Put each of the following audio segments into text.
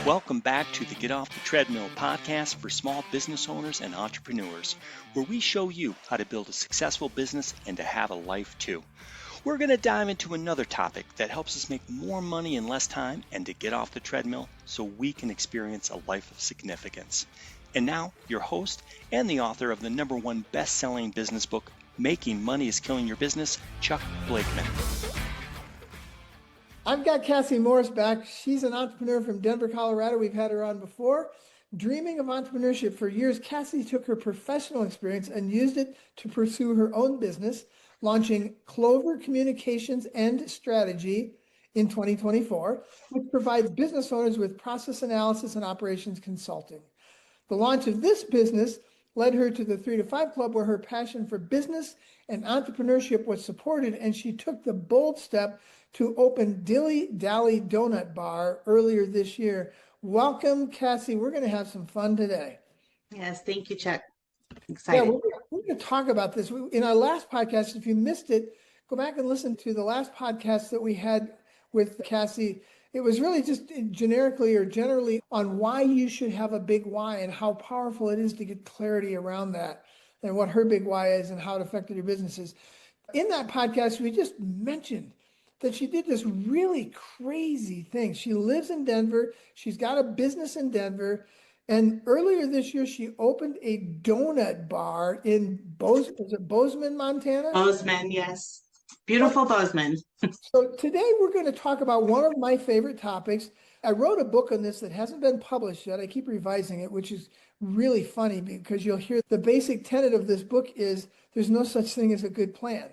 Welcome back to the Get Off The Treadmill podcast for small business owners and entrepreneurs, where we show you how to build a successful business and to have a life too. We're going to dive into another topic that helps us make more money in less time and to get off the treadmill so we can experience a life of significance. And now, your host and the author of the #1 best-selling business book, Making Money is Killing Your Business, Chuck Blakeman. I've got Cassie Morris back. She's an entrepreneur from Denver, Colorado. We've had her on before. Dreaming of entrepreneurship for years, Cassie took her professional experience and used it to pursue her own business, launching Clover Communications and Strategy in 2024, which provides business owners with process analysis and operations consulting. The launch of this business led her to the 3 to 5 Club, where her passion for business and entrepreneurship was supported, and she took the bold step to open Dilly Dally Donut Bar earlier this year. Welcome, Cassie. We're going to have some fun today. Yes, thank you, Chuck. Excited. Yeah, we're going to talk about this. In our last podcast, if you missed it, go back and listen to the last podcast that we had with Cassie. It was really just generically or generally on why you should have a big why and how powerful it is to get clarity around that and what her big why is and how it affected your businesses. In that podcast, we just mentioned that she did this really crazy thing. She lives in Denver. She's got a business in Denver. And earlier this year, she opened a donut bar in Bozeman, Montana? Bozeman, yes. Beautiful Bozeman. So today we're going to talk about one of my favorite topics. I wrote a book on this that hasn't been published yet. I keep revising it, which is really funny because you'll hear the basic tenet of this book is there's no such thing as a good plan.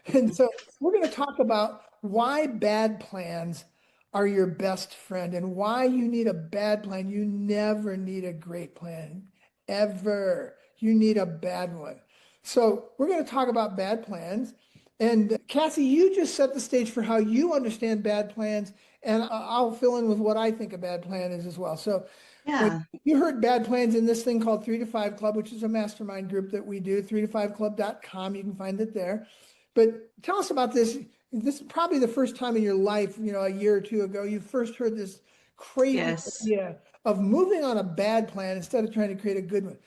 And so we're going to talk about why bad plans are your best friend and why you need a bad plan. You never need a great plan, ever. You need a bad one. So we're going to talk about bad plans. And Cassie, you just set the stage for how you understand bad plans, and I'll fill in with what I think a bad plan is as well. So Yeah. you heard bad plans in this thing called 3 to 5 Club, which is a mastermind group that we do, 3to5club.com. You can find it there. But tell us about this. This is probably the first time in your life, a year or two ago, you first heard this crazy idea of moving on a bad plan instead of trying to create a good one.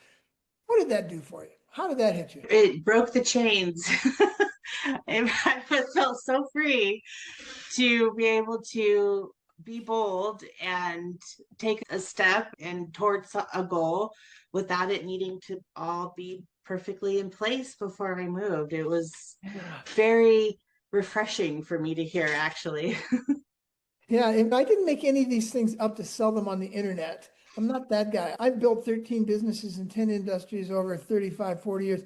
What did that do for you? How did that hit you? It broke the chains. I felt so free to be able to be bold and take a step and towards a goal without it needing to all be perfectly in place before I moved. It was very refreshing for me to hear, actually. Yeah, and I didn't make any of these things up to sell them on the internet. I'm not that guy. I've built 13 businesses in 10 industries over 35, 40 years.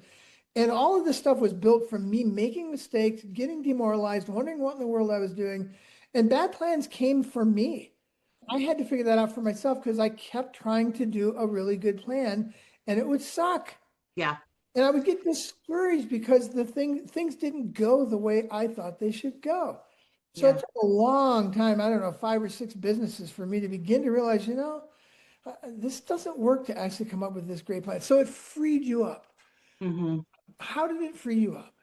And all of this stuff was built from me making mistakes, getting demoralized, wondering what in the world I was doing. And bad plans came from me. I had to figure that out for myself because I kept trying to do a really good plan and it would suck. Yeah. And I would get discouraged because things didn't go the way I thought they should go. So it took a long time, I don't know, 5 or 6 businesses for me to begin to realize, this doesn't work to actually come up with this great plan. So it freed you up. Mm-hmm. How did it free you up?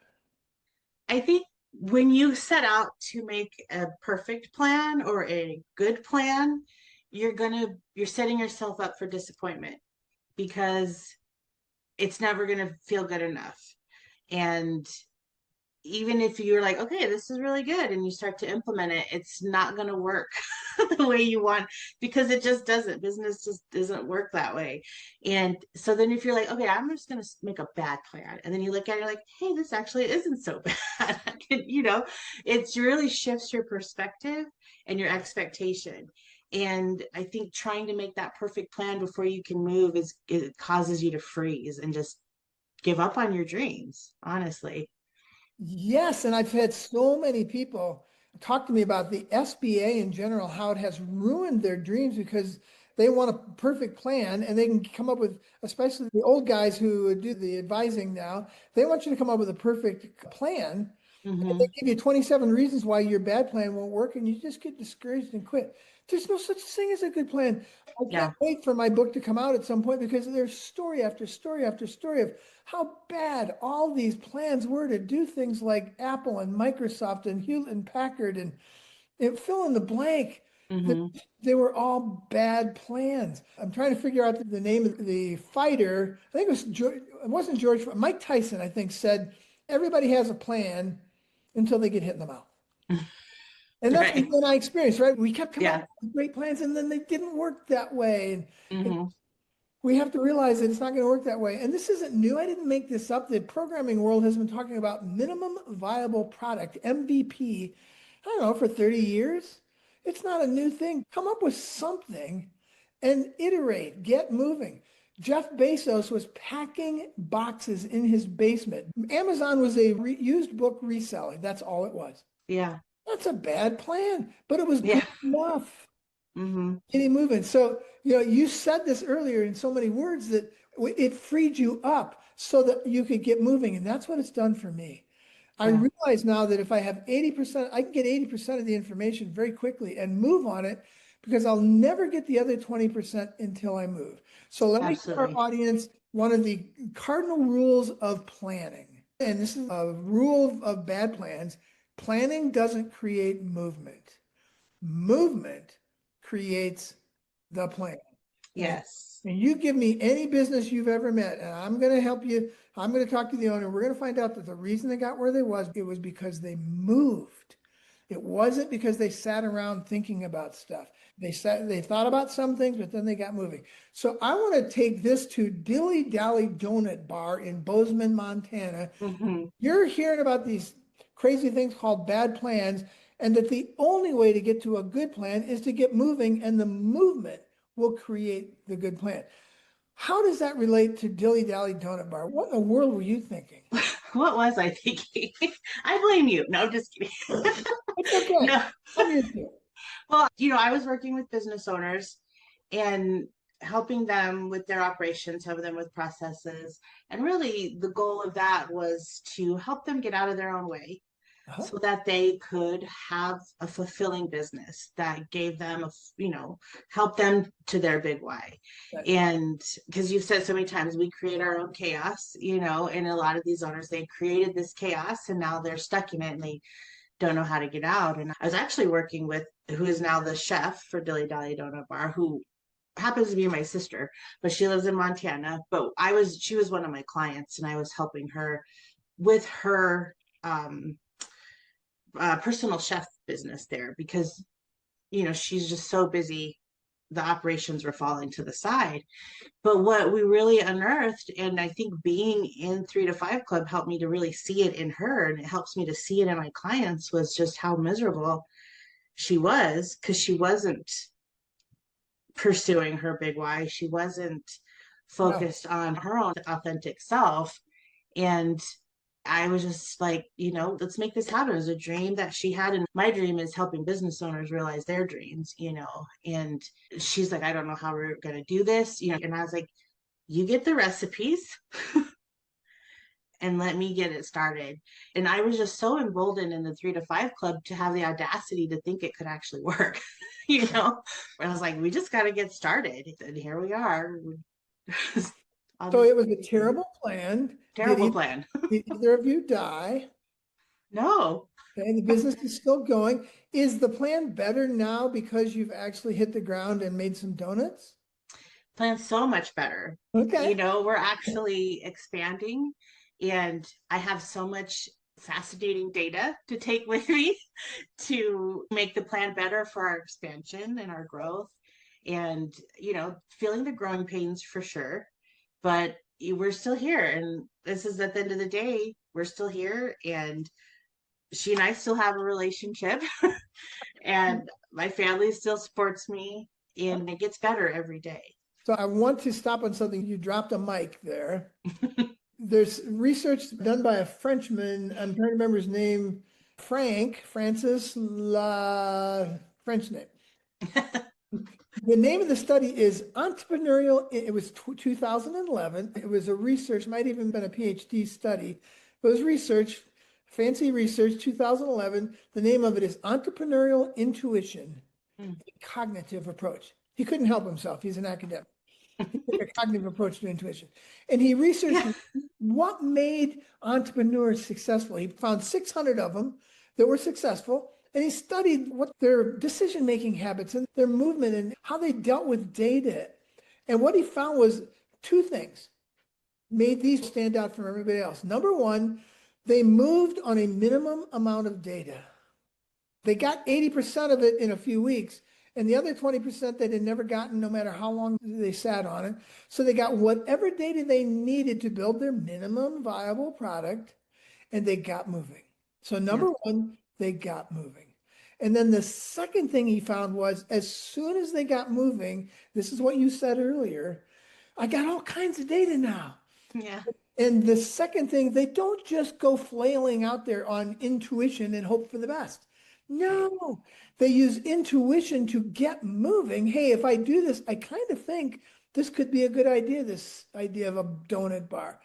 I think when you set out to make a perfect plan or a good plan, you're setting yourself up for disappointment because it's never going to feel good enough. And even if you're like, okay, this is really good, and you start to implement it, it's not going to work the way you want because it just doesn't. Business just doesn't work that way. And so then if you're like, okay, I'm just going to make a bad plan. And then you look at it, you're like, hey, this actually isn't so bad. It really shifts your perspective and your expectation. And I think trying to make that perfect plan before you can move it causes you to freeze and just give up on your dreams, honestly. Yes, and I've had so many people talk to me about the SBA in general, how it has ruined their dreams because they want a perfect plan and they can come up with, especially the old guys who do the advising now, they want you to come up with a perfect plan. Mm-hmm. And they give you 27 reasons why your bad plan won't work and you just get discouraged and quit. There's no such thing as a good plan. I can't wait for my book to come out at some point because there's story after story after story of how bad all these plans were to do things like Apple and Microsoft and Hewlett and Packard and fill in the blank. Mm-hmm. They were all bad plans. I'm trying to figure out the name of the fighter. I think it was George, it wasn't George, Mike Tyson, I think, said everybody has a plan until they get hit in the mouth. And that's Right. what I experienced, right? We kept coming Yeah. up with great plans and then they didn't work that way. And Mm-hmm. we have to realize that it's not going to work that way. And this isn't new. I didn't make this up. The programming world has been talking about minimum viable product, MVP, I don't know, for 30 years. It's not a new thing. Come up with something and iterate, get moving. Jeff Bezos was packing boxes in his basement. Amazon was a used book reseller. That's all it was. Yeah. That's a bad plan, but it was Yeah. good enough. Mm-hmm. Getting moving. So, you said this earlier in so many words that it freed you up so that you could get moving. And that's what it's done for me. I Yeah. realize now that if I have 80%, I can get 80% of the information very quickly and move on it because I'll never get the other 20% until I move. So let me give our Absolutely. audience one of the cardinal rules of planning. And this is a rule of bad plans. Planning doesn't create movement. Movement creates the plan. Yes. And you give me any business you've ever met, and I'm going to help you. I'm going to talk to the owner. We're going to find out that the reason they got where they was, it was because they moved. It wasn't because they sat around thinking about stuff. They thought about some things, but then they got moving. So I want to take this to Dilly Dally Donut Bar in Bozeman, Montana. Mm-hmm. You're hearing about these crazy things called bad plans, and that the only way to get to a good plan is to get moving, and the movement will create the good plan. How does that relate to Dilly Dally Donut Bar? What in the world were you thinking? What was I thinking? I blame you. No, I'm just kidding. It's okay. No. I'm here too. Well, I was working with business owners and helping them with their operations, helping them with processes. And really, the goal of that was to help them get out of their own way Uh-huh. so that they could have a fulfilling business that gave them, help them to their big why. Right. And because you've said so many times, we create our own chaos, and a lot of these owners, they created this chaos and now they're stuck in it and they don't know how to get out. And I was actually working with who is now the chef for Dilly Dally Donut Bar, who happens to be my sister, but she lives in Montana. But she was one of my clients, and I was helping her with her personal chef business there because she's just so busy, the operations were falling to the side. But what we really unearthed, and I think being in 3 to 5 Club helped me to really see it in her, and it helps me to see it in my clients, was just how miserable she was because she wasn't pursuing her big why. She wasn't focused on her own authentic self. And I was just like, let's make this happen. It was a dream that she had. And my dream is helping business owners realize their dreams, and she's like, I don't know how we're going to do this, and I was like, you get the recipes and let me get it started. And I was just so emboldened in the 3 to 5 Club to have the audacity to think it could actually work, And I was like, we just got to get started. And here we are. So it was a terrible plan. Terrible plan. Did either of you die? No. Okay, the business is still going. Is the plan better now because you've actually hit the ground and made some donuts? Plan's so much better. Okay. We're actually expanding, and I have so much fascinating data to take with me to make the plan better for our expansion and our growth. And, feeling the growing pains for sure, but we're still here. And this is at the end of the day, we're still here. And she and I still have a relationship and my family still supports me, and it gets better every day. So I want to stop on something. You dropped a mic there. There's research done by a Frenchman. I'm trying to remember his name. Francis French name. The name of the study is Entrepreneurial. It was 2011. It was a research, might even been a PhD study. It was research, fancy research, 2011. The name of it is Entrepreneurial Intuition, a Cognitive Approach. He couldn't help himself. He's an academic. He took a cognitive approach to intuition. And he researched what made entrepreneurs successful. He found 600 of them that were successful, And he studied what their decision-making habits and their movement and how they dealt with data. And what he found was two things made these stand out from everybody else. Number one, they moved on a minimum amount of data. They got 80% of it in a few weeks, and the other 20% they had never gotten no matter how long they sat on it. So they got whatever data they needed to build their minimum viable product, and they got moving. So number one, they got moving. And then the second thing he found was as soon as they got moving, this is what you said earlier, I got all kinds of data now. Yeah. And the second thing, they don't just go flailing out there on intuition and hope for the best. No, they use intuition to get moving. Hey, if I do this, I kind of think this could be a good idea, this idea of a donut bar.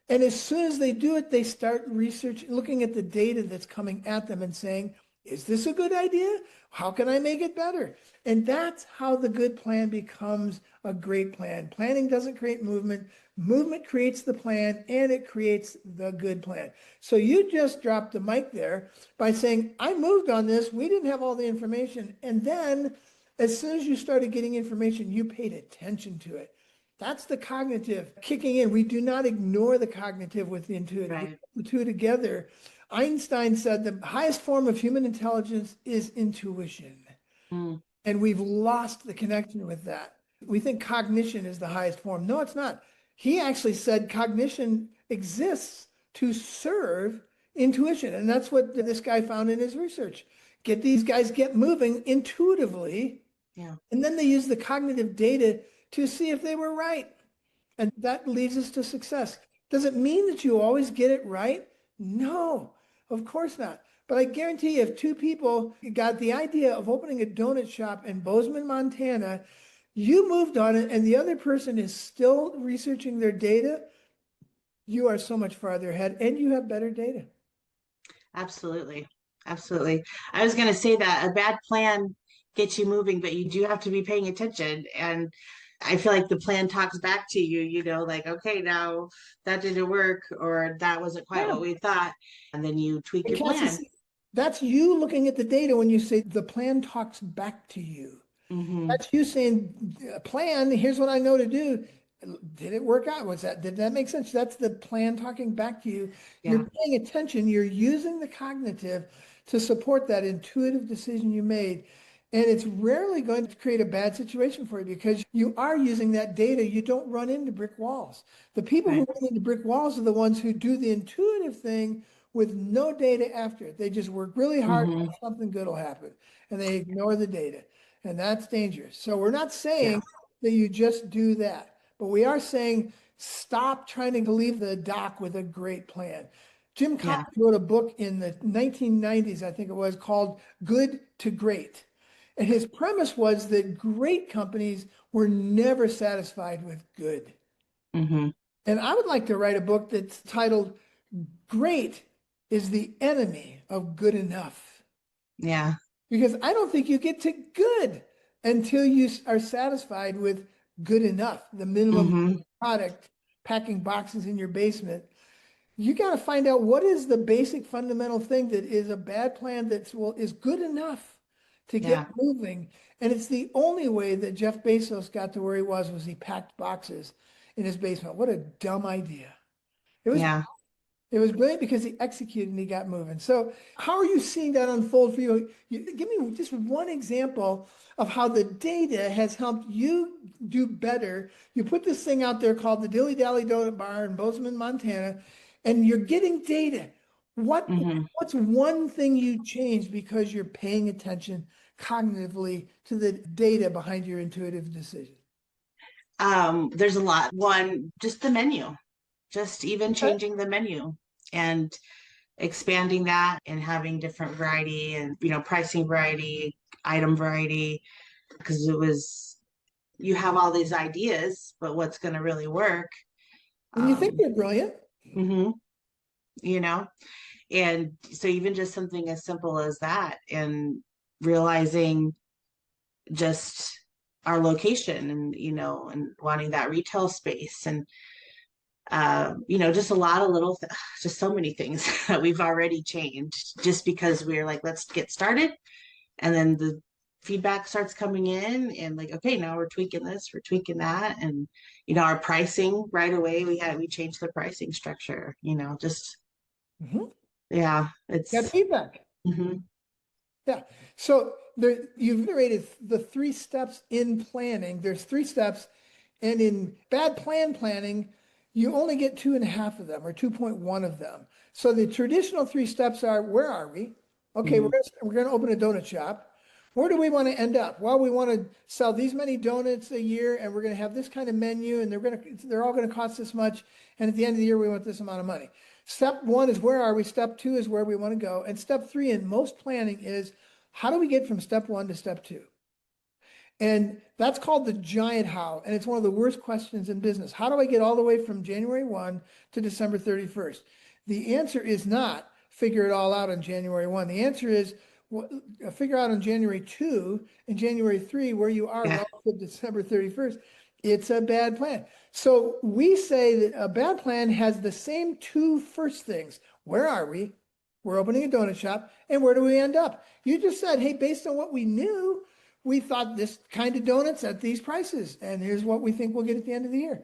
And as soon as they do it, they start researching, looking at the data that's coming at them and saying, is this a good idea? How can I make it better? And that's how the good plan becomes a great plan. Planning doesn't create movement. Movement creates the plan, and it creates the good plan. So you just dropped the mic there by saying, I moved on this. We didn't have all the information. And then as soon as you started getting information, you paid attention to it. That's the cognitive kicking in. We do not ignore the cognitive with the intuitive. Right. We put the two together. Einstein said the highest form of human intelligence is intuition. Mm. And we've lost the connection with that. We think cognition is the highest form. No, it's not. He actually said cognition exists to serve intuition. And that's what this guy found in his research. Get these guys get moving intuitively. Yeah. And then they use the cognitive data to see if they were right. And that leads us to success. Does it mean that you always get it right? No, of course not. But I guarantee you, if two people got the idea of opening a donut shop in Bozeman, Montana, you moved on it and the other person is still researching their data, you are so much farther ahead and you have better data. Absolutely. Absolutely. I was going to say that a bad plan gets you moving, but you do have to be paying attention. And I feel like the plan talks back to you, like, okay, now that didn't work, or that wasn't quite what we thought. And then you tweak And your Cassie, plan. that's you looking at the data when you say the plan talks back to you. Mm-hmm. That's you saying, plan, here's what I know to do. Did it work out? Did that make sense? That's the plan talking back to you. Yeah. You're paying attention. You're using the cognitive to support that intuitive decision you made. And it's rarely going to create a bad situation for you because you are using that data. You don't run into brick walls. The people who Right. run into brick walls are the ones who do the intuitive thing with no data after it. They just work really hard Mm-hmm. and something good will happen. And they ignore the data. And that's dangerous. So we're not Yeah. saying that you just do that, but we are saying stop trying to leave the dock with a great plan. Jim Collins wrote a book in the 1990s, I think it was, called Good to Great. And his premise was that great companies were never satisfied with good. Mm-hmm. And I would like to write a book that's titled Great is the Enemy of Good Enough. Yeah. Because I don't think you get to good until you are satisfied with good enough, the minimum product, packing boxes in your basement. You got to find out what is the basic fundamental thing that is a bad plan that is good enough to get moving. And it's the only way that Jeff Bezos got to where he was he packed boxes in his basement. What a dumb idea. It was brilliant because he executed and he got moving. So how are you seeing that unfold for you? Give me just one example of how the data has helped you do better. You put this thing out there called the Dilly Dally Donut Bar in Bozeman, Montana, and you're getting data. What's one thing you changed because you're paying attention cognitively to the data behind your intuitive decision? There's a lot. One, just the menu. Just even changing the menu and expanding that and having different variety and, pricing variety, item variety, because you have all these ideas, but what's going to really work? And you think they're brilliant. Mm-hmm. And so even just something as simple as that and realizing just our location and, and wanting that retail space and Just a lot of just so many things that we've already changed just because we're like, let's get started. And then the feedback starts coming in and like, okay, now we're tweaking this, we're tweaking that. And, our pricing right away, we changed the pricing structure, yeah, Got it's, feedback. mhm. Yeah. So you've iterated the 3 steps in planning. There's 3 steps. And in bad planning, you only get 2.5 of them or 2.1 of them. So the traditional 3 steps are, where are we? Okay, Mhm. we're gonna open a donut shop. Where do we want to end up? Well, we want to sell these many donuts a year, and we're going to have this kind of menu, and they're all going to cost this much. And at the end of the year, we want this amount of money. Step 1 is, where are we? Step 2 is, where we want to go. And step 3 in most planning is, how do we get from step 1 to step 2? And that's called the giant how. And it's one of the worst questions in business. How do I get all the way from January 1 to December 31st? The answer is not figure it all out on January 1. The answer is figure out on January 2 and January 3 where you are Yeah. relative to December 31st. It's a bad plan. So we say that a bad plan has the same 2 first things. Where are we? We're opening a donut shop. And where do we end up? You just said, hey, based on what we knew, we thought this kind of donuts at these prices, and here's what we think we'll get at the end of the year.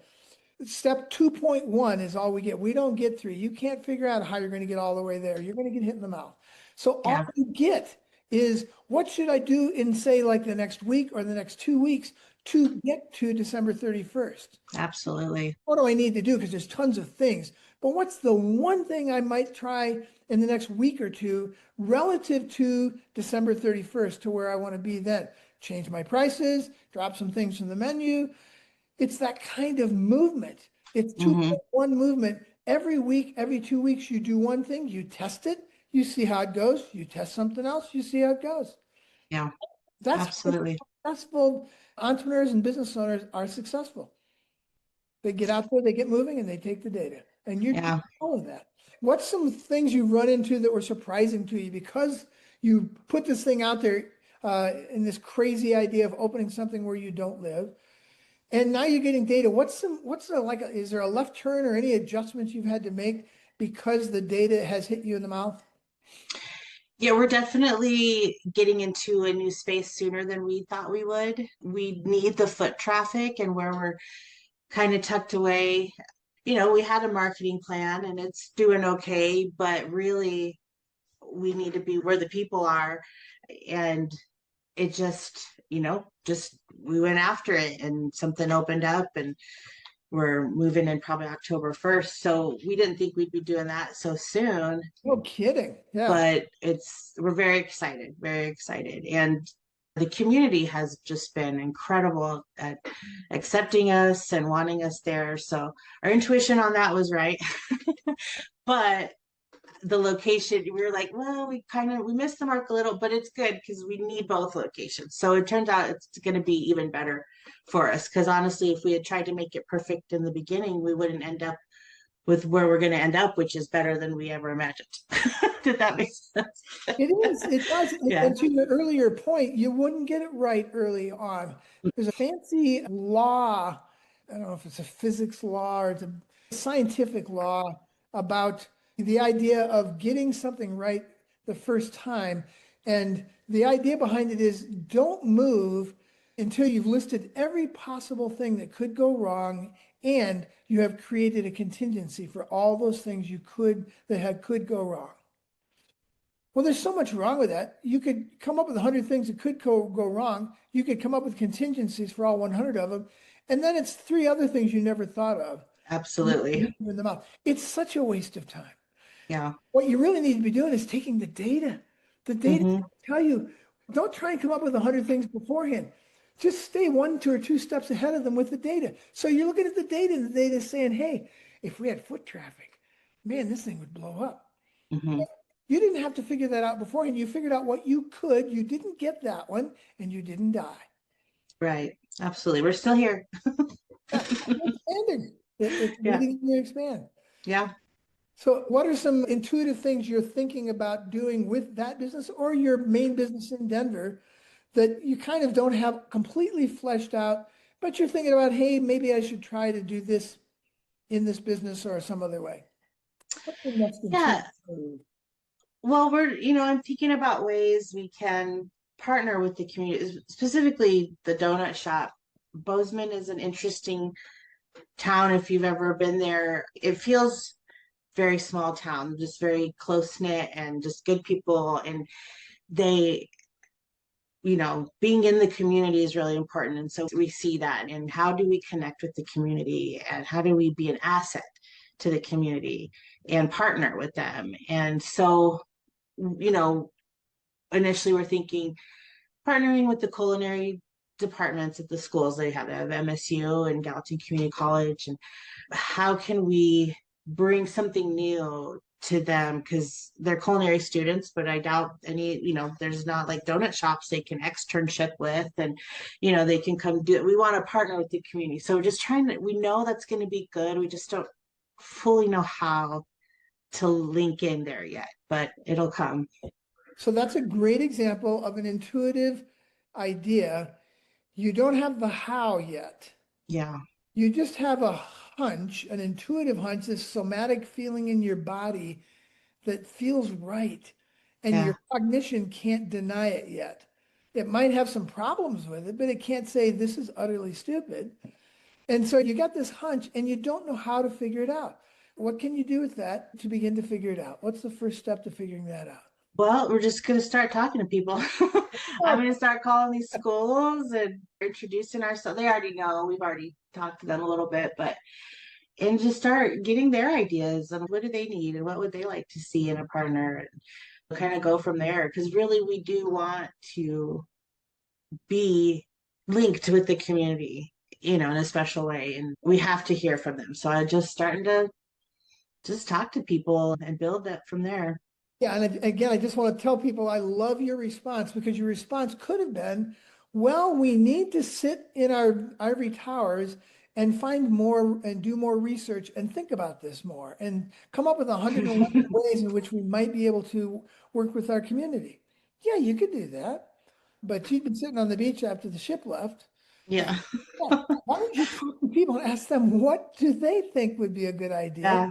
Step 2.1 is all we get. We don't get 3. You can't figure out how you're going to get all the way there. You're going to get hit in the mouth. So all Yeah. you get is, what should I do in, say, like the next week or the next 2 weeks to get to December 31st? Absolutely. What do I need to do? Because there's tons of things. But what's the one thing I might try in the next week or two relative to December 31st to where I want to be then? Change my prices, drop some things from the menu. It's that kind of movement. It's Mhm. 2.1 movement. Every week, every 2 weeks, you do one thing, you test it, you see how it goes, you test something else, you see how it goes. Yeah, That's why absolutely. successful entrepreneurs and business owners are successful. They get out there, they get moving, and they take the data. And you're Yeah. all of that. What's some things you've run into that were surprising to you because you put this thing out there in this crazy idea of opening something where you don't live, and now you're getting data? Is there a left turn or any adjustments you've had to make because the data has hit you in the mouth? Yeah, we're definitely getting into a new space sooner than we thought we would. We need the foot traffic, and where we're kind of tucked away. We had a marketing plan and it's doing okay, but really we need to be where the people are. And it just we went after it and something opened up, and we're moving in probably October 1st. So we didn't think we'd be doing that so soon, No kidding. Yeah. but we're very excited, very excited. And the community has just been incredible at accepting us and wanting us there. So our intuition on that was right. But the location, we were like, well, we missed the mark a little, but it's good because we need both locations. So it turns out it's going to be even better for us, because honestly, if we had tried to make it perfect in the beginning, we wouldn't end up with where we're going to end up, which is better than we ever imagined. Did that make sense? It is. It does. Yeah. And to your earlier point, you wouldn't get it right early on. There's a fancy law. I don't know if it's a physics law or it's a scientific law about the idea of getting something right the first time. And the idea behind it is, don't move until you've listed every possible thing that could go wrong, and you have created a contingency for all those things could go wrong. Well, there's so much wrong with that. You could come up with 100 things that could go wrong. You could come up with contingencies for all 100 of them. And then it's 3 other things you never thought of. Absolutely. In the mouth. It's such a waste of time. Yeah. What you really need to be doing is taking the data. The data Mm-hmm. tell you, don't try and come up with 100 things beforehand. Just stay 1, 2, or 2 steps ahead of them with the data. So you're looking at the data, and the data is saying, hey, if we had foot traffic, man, this thing would blow up. Mm-hmm. You didn't have to figure that out beforehand. You figured out what you could. You didn't get that one, and you didn't die. Right. Absolutely. We're still here. Expanding. It's Yeah. waiting to expand. Yeah. So what are some intuitive things you're thinking about doing with that business or your main business in Denver that you kind of don't have completely fleshed out, but you're thinking about, hey, maybe I should try to do this in this business or some other way? What's the next Yeah. intuitive move? Well, I'm thinking about ways we can partner with the community, specifically the donut shop. Bozeman is an interesting town if you've ever been there. It feels very small town, just very close knit and just good people. And they, being in the community is really important. And so we see that. And how do we connect with the community and how do we be an asset to the community and partner with them? And so, initially we're thinking partnering with the culinary departments at the schools. They have MSU and Gallatin Community College. And how can we bring something new to them, because they're culinary students, but I doubt there's not like donut shops they can externship with, and they can come do it. We want to partner with the community, so we're just we know that's going to be good. We just don't fully know how to link in there yet, but it'll come. So that's a great example of an intuitive idea. You don't have the how yet. Yeah. You just have a hunch, an intuitive hunch, this somatic feeling in your body that feels right. And Yeah. your cognition can't deny it yet. It might have some problems with it, but it can't say this is utterly stupid. And so you got this hunch and you don't know how to figure it out. What can you do with that to begin to figure it out? What's the first step to figuring that out? Well, we're just going to start talking to people. I'm going to start calling these schools and introducing ourselves. They already know. We've already talked to them a little bit, and just start getting their ideas on what do they need and what would they like to see in a partner, and kind of go from there. Because really, we do want to be linked with the community, in a special way, and we have to hear from them. So I just starting to just talk to people and build that from there. Yeah, and again, I just want to tell people I love your response, because your response could have been, well, we need to sit in our ivory towers and find more and do more research and think about this more and come up with 111 ways in which we might be able to work with our community. Yeah, you could do that, but you'd been sitting on the beach after the ship left. Yeah. Yeah, why don't you talk to people and ask them what do they think would be a good idea? Yeah.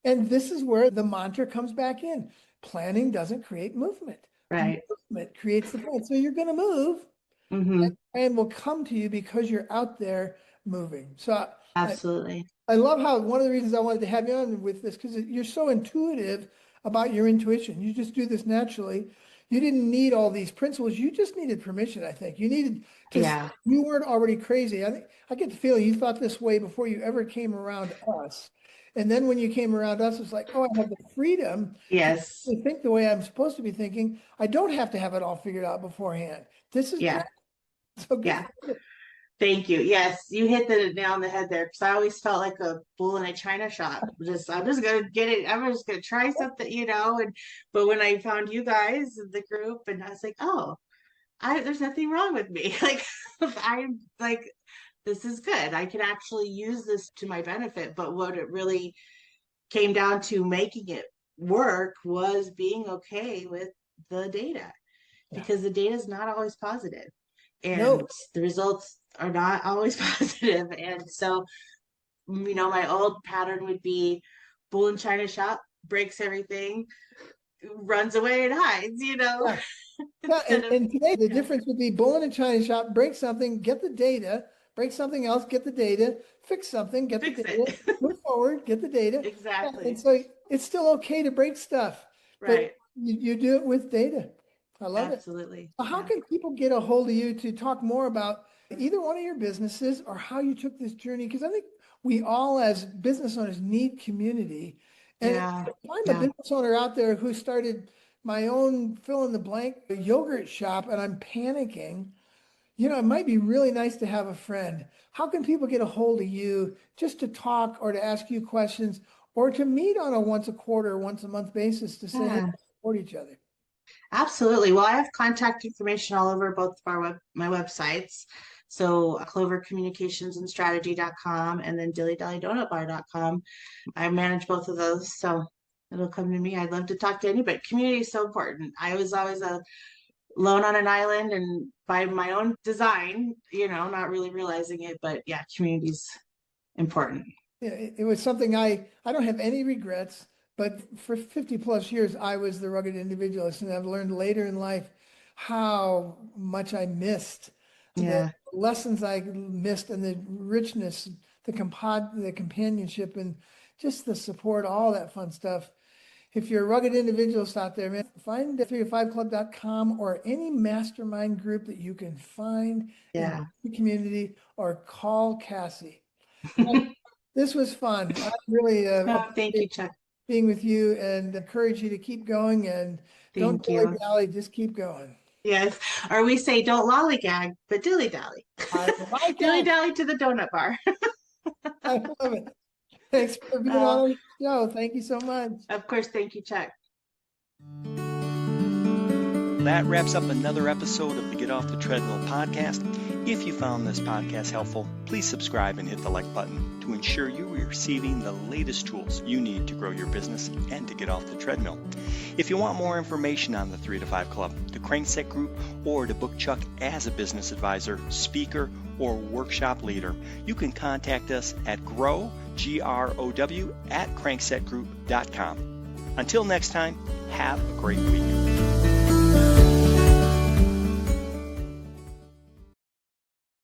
And this is where the mantra comes back in. Planning doesn't create movement. Right. Movement creates the plan. So you're going to move, Mm-hmm. and will come to you because you're out there moving. So Absolutely. I love how one of the reasons I wanted to have you on with this, because you're so intuitive about your intuition. You just do this naturally. You didn't need all these principles. You just needed permission, I think. You needed to, Yeah. you weren't already crazy. I think I get the feeling you thought this way before you ever came around us. And then when you came around us, it's like, oh, I have the freedom Yes. to think the way I'm supposed to be thinking. I don't have to have it all figured out beforehand. This is Yeah. great. So good. Yeah. Thank you. Yes, you hit the nail on the head there, because I always felt like a bull in a china shop. I'm just gonna get it. I'm just gonna try something, And but when I found you guys in the group, and I was like, oh, there's nothing wrong with me. Like I'm like, this is good. I can actually use this to my benefit. But what it really came down to making it work was being okay with the data, because the data is not always positive, and No. the results are not always positive. And so, my old pattern would be bull in china shop, breaks everything, runs away and hides, Yeah. Yeah, and today the difference would be bull in a china shop, break something, get the data, break something else, get the data, fix something, get fix the data, it. move forward, get the data. Yeah, Exactly. and so it's still okay to break stuff, Right. but you do it with data. I love it. Absolutely. So how can people get a hold of you to talk more about either one of your businesses or how you took this journey? Because I think we all as business owners need community. And Yeah. if I'm a business owner out there who started my own fill in the blank yogurt shop and I'm panicking, it might be really nice to have a friend. How can people get a hold of you just to talk or to ask you questions or to meet on a once a quarter, once a month basis to say, hey, Yeah. support each other? Absolutely. Well, I have contact information all over both of my websites. So clovercommunicationsandstrategy.com and then dillydallydonutbar.com. I manage both of those. So it'll come to me. I'd love to talk to anybody. Community is so important. I was always alone on an island and by my own design, not really realizing it, but yeah, community's important. it was something I don't have any regrets, but for 50 plus years, I was the rugged individualist. And I've learned later in life how much I missed the lessons I missed and the richness, the companionship and just the support, all that fun stuff. If you're a rugged individualist out there, man, find 3to5club.com or any mastermind group that you can find in the community, or call Cassie. This was fun. I really thank you, Chuck. Being with you, and encourage you to keep going, and don't dilly-dally, just keep going. Yes. Or we say don't lollygag, but dilly-dally. Dilly-dally to the donut bar. I love it. Thanks for being on the show. Thank you so much. Of course. Thank you, Chuck. That wraps up another episode of the Get Off the Treadmill podcast. If you found this podcast helpful, please subscribe and hit the like button to ensure you are receiving the latest tools you need to grow your business and to get off the treadmill. If you want more information on the 3 to 5 Club, the Crankset Group, or to book Chuck as a business advisor, speaker, or workshop leader, you can contact us at grow@cranksetgroup.com. Until next time, have a great week.